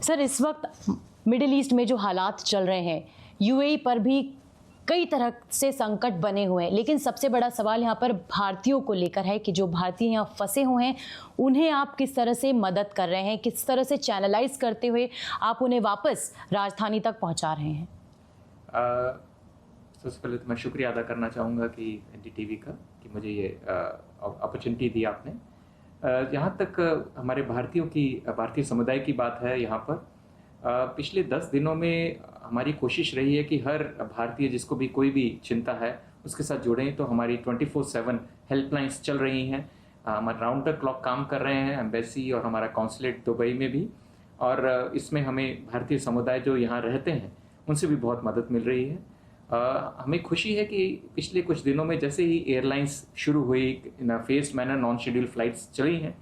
Sir, इस वक्त middle east में जो हालात चल रहे हैं, यूएई पर भी कई तरह से संकट बने हुए हैं, लेकिन सबसे बड़ा सवाल यहाँ पर भारतीयों को लेकर है कि जो भारतीय यहाँ फंसे हुए हैं उन्हें आप किस तरह से मदद कर रहे हैं, किस तरह से चैनलाइज करते हुए आप उन्हें वापस राजधानी तक पहुँचा रहे हैं। सबसे पहले तो मैं शुक्रिया अदा करना चाहूँगा कि एनडीटीवी का कि मुझे ये अपॉर्चुनिटी दी आपने। जहाँ तक हमारे भारतीय समुदाय की बात है, यहाँ पर पिछले 10 दिनों में हमारी कोशिश रही है कि हर भारतीय जिसको भी कोई भी चिंता है उसके साथ जुड़ें। तो हमारी 24/7 हेल्पलाइंस चल रही हैं, हम राउंड द क्लॉक काम कर रहे हैं, एम्बेसी और हमारा कॉन्सुलेट दुबई में भी। और इसमें हमें भारतीय समुदाय जो यहाँ रहते हैं उनसे भी बहुत मदद मिल रही है। हमें खुशी है कि पिछले कुछ दिनों में जैसे ही एयरलाइंस शुरू हुई, in phased manner non schedule flights चली हैं,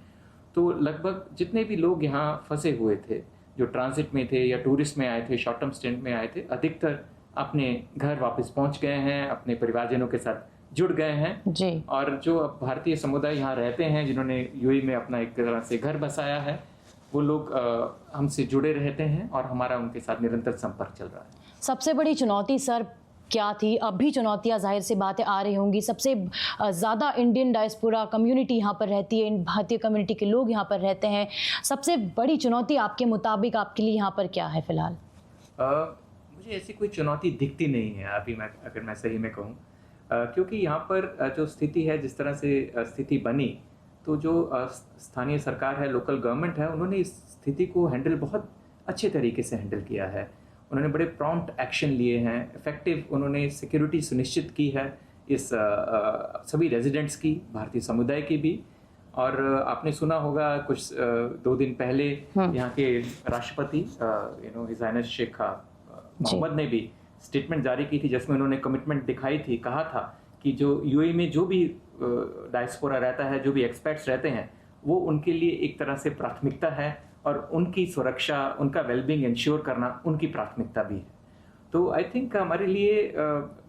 तो लगभग जितने भी लोग यहाँ फंसे हुए थे, जो ट्रांजिट में थे या टूरिस्ट में आए थे, शॉर्ट टर्म स्टेंट में आए थे, अधिकतर अपने घर वापस पहुँच गए हैं, अपने परिवारजनों के साथ जुड़ गए हैं जी। और जो अब भारतीय समुदाय यहाँ रहते हैं, जिन्होंने यूएई में अपना एक तरह से घर बसाया है, वो लोग हमसे जुड़े रहते हैं और हमारा उनके साथ निरंतर संपर्क चल रहा है। सबसे बड़ी चुनौती सर क्या थी? अब भी चुनौतियां जाहिर सी बातें आ रही होंगी। सबसे ज़्यादा इंडियन डायस्पोरा कम्युनिटी यहाँ पर रहती है, भारतीय कम्युनिटी के लोग यहाँ पर रहते हैं। सबसे बड़ी चुनौती आपके मुताबिक आपके लिए यहाँ पर क्या है फिलहाल? मुझे ऐसी कोई चुनौती दिखती नहीं है अभी, अगर मैं सही में कहूँ, क्योंकि यहाँ पर जो स्थिति है, जिस तरह से स्थिति बनी, तो जो स्थानीय सरकार है, लोकल गवर्नमेंट है, उन्होंने इस स्थिति को हैंडल बहुत अच्छे तरीके से हैंडल किया है। उन्होंने बड़े प्रॉम्प्ट एक्शन लिए हैं, इफेक्टिव उन्होंने सिक्योरिटी सुनिश्चित की है इस सभी रेजिडेंट्स की, भारतीय समुदाय की भी। और आपने सुना होगा कुछ 2 दिन पहले यहाँ के राष्ट्रपति हिज हाइनेस शेख मोहम्मद ने भी स्टेटमेंट जारी की थी, जिसमें उन्होंने कमिटमेंट दिखाई थी, कहा था कि जो यूएई में जो भी डायस्पोरा रहता है, जो भी एक्सपर्ट्स रहते हैं, वो उनके लिए एक तरह से प्राथमिकता है और उनकी सुरक्षा, उनका वेलबींग इंश्योर करना उनकी प्राथमिकता भी है। तो आई थिंक मेरे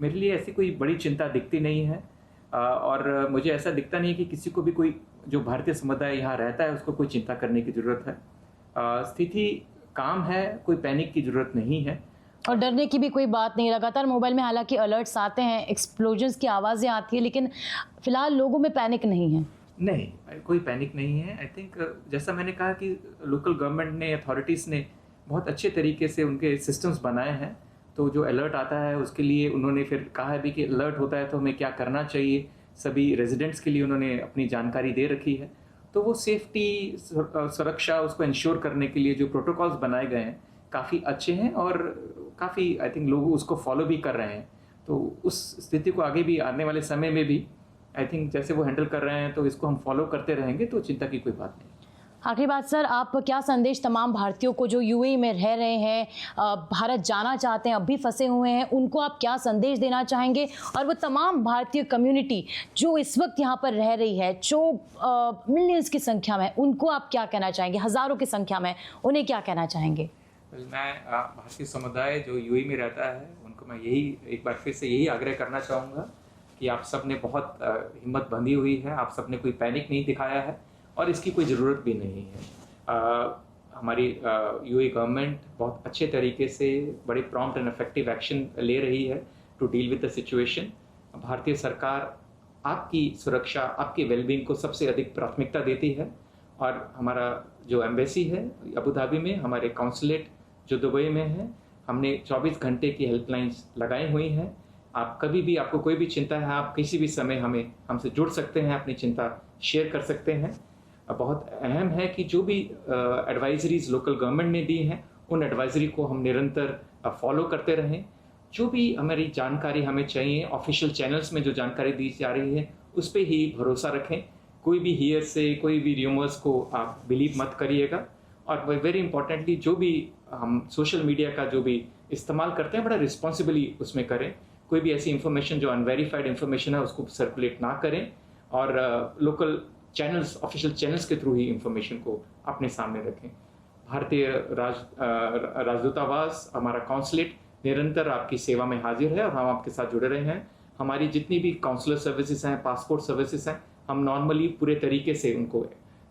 लिए ऐसी कोई बड़ी चिंता दिखती नहीं है और मुझे ऐसा दिखता नहीं है कि किसी को भी, कोई जो भारतीय समुदाय यहाँ रहता है, उसको कोई चिंता करने की ज़रूरत है। स्थिति काम है, कोई पैनिक की ज़रूरत नहीं है और डरने की भी कोई बात नहीं। लगातार मोबाइल में हालांकि अलर्ट्स आते हैं, एक्सप्लोजन्स की आवाज़ें आती है, लेकिन फिलहाल लोगों में पैनिक नहीं है। नहीं, कोई पैनिक नहीं है। आई थिंक जैसा मैंने कहा कि लोकल गवर्नमेंट ने, अथॉरिटीज़ ने बहुत अच्छे तरीके से उनके सिस्टम्स बनाए हैं। तो जो अलर्ट आता है उसके लिए उन्होंने फिर कहा भी कि अलर्ट होता है तो हमें क्या करना चाहिए। सभी रेजिडेंट्स के लिए उन्होंने अपनी जानकारी दे रखी है। तो वो सेफ्टी, सुरक्षा, उसको इंश्योर करने के लिए जो प्रोटोकॉल्स बनाए गए हैं काफ़ी अच्छे हैं और काफ़ी आई थिंक लोग उसको फॉलो भी कर रहे हैं। तो उस स्थिति को आगे भी आने वाले समय में भी आई थिंक जैसे वो हैंडल कर रहे हैं, तो इसको हम फॉलो करते रहेंगे, तो चिंता की कोई बात नहीं। आखिरी बात सर, आप क्या संदेश तमाम भारतीयों को जो यूएई में रह रहे हैं, भारत जाना चाहते हैं, अब भी फंसे हुए हैं, उनको आप क्या संदेश देना चाहेंगे? और वो तमाम भारतीय कम्युनिटी जो इस वक्त यहाँ पर रह रही है, जो मिलियंस की संख्या में, उनको आप क्या कहना चाहेंगे? हज़ारों की संख्या में उन्हें क्या कहना चाहेंगे? मैं भारतीय समुदाय जो यूएई में रहता है, उनको मैं एक बार फिर से यही आग्रह करना चाहूँगा कि आप सब ने बहुत हिम्मत बंधी हुई है, आप सब ने कोई पैनिक नहीं दिखाया है और इसकी कोई ज़रूरत भी नहीं है। हमारी यूएई गवर्नमेंट बहुत अच्छे तरीके से बड़े प्रॉम्प्ट एंड इफेक्टिव एक्शन ले रही है to deal with the situation. भारतीय सरकार आपकी सुरक्षा, आपके वेलबींग को सबसे अधिक प्राथमिकता देती है और हमारा जो एम्बेसी है अबू धाबी में, हमारे कॉन्सुलेट जो दुबई में है, हमने 24 घंटे की हेल्पलाइंस लगाई हुई हैं। आप कभी भी, आपको कोई भी चिंता है, आप किसी भी समय हमसे जुड़ सकते हैं, अपनी चिंता शेयर कर सकते हैं। बहुत अहम है कि जो भी एडवाइजरीज लोकल गवर्नमेंट ने दी हैं, उन एडवाइजरी को हम निरंतर फॉलो करते रहें। जो भी हमारी जानकारी हमें चाहिए, ऑफिशियल चैनल्स में जो जानकारी दी जा रही है, उस पर ही भरोसा रखें। कोई भी हियर से, कोई भी र्यूमर्स को आप बिलीव मत करिएगा। और वेरी इंपॉर्टेंटली, जो भी हम सोशल मीडिया का जो भी इस्तेमाल करते हैं, बड़ा रिस्पॉन्सिबली उसमें करें। कोई भी ऐसी इन्फॉर्मेशन जो अनवेरीफाइड इन्फॉर्मेशन है, उसको सर्कुलेट ना करें और लोकल चैनल्स, ऑफिशियल चैनल्स के थ्रू ही इंफॉर्मेशन को अपने सामने रखें। भारतीय राजदूतावास, हमारा कॉन्सुलेट निरंतर आपकी सेवा में हाजिर है और हम आपके साथ जुड़े रहे हैं। हमारी जितनी भी काउंसलर सर्विसेज हैं, पासपोर्ट सर्विसेज हैं, हम नॉर्मली पूरे तरीके से उनको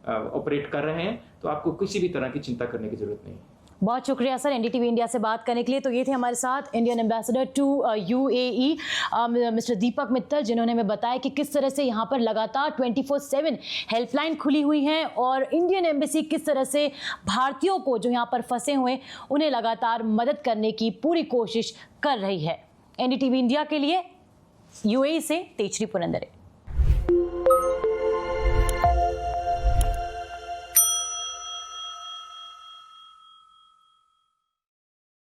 ऑपरेट कर रहे हैं। तो आपको किसी भी तरह की चिंता करने की जरूरत नहीं है। बहुत शुक्रिया सर एनडीटीवी इंडिया से बात करने के लिए। तो ये थे हमारे साथ Indian ambassador to UAE mister Deepak Mittal, जिन्होंने हमें बताया कि किस तरह से यहाँ पर लगातार 24/7 हेल्पलाइन खुली हुई हैं और इंडियन एम्बेसी किस तरह से भारतीयों को जो यहाँ पर फंसे हुए उन्हें लगातार मदद करने की पूरी कोशिश कर रही है। एनडीटीवी इंडिया के लिए यूएई से तेजश्री पुरंदरे।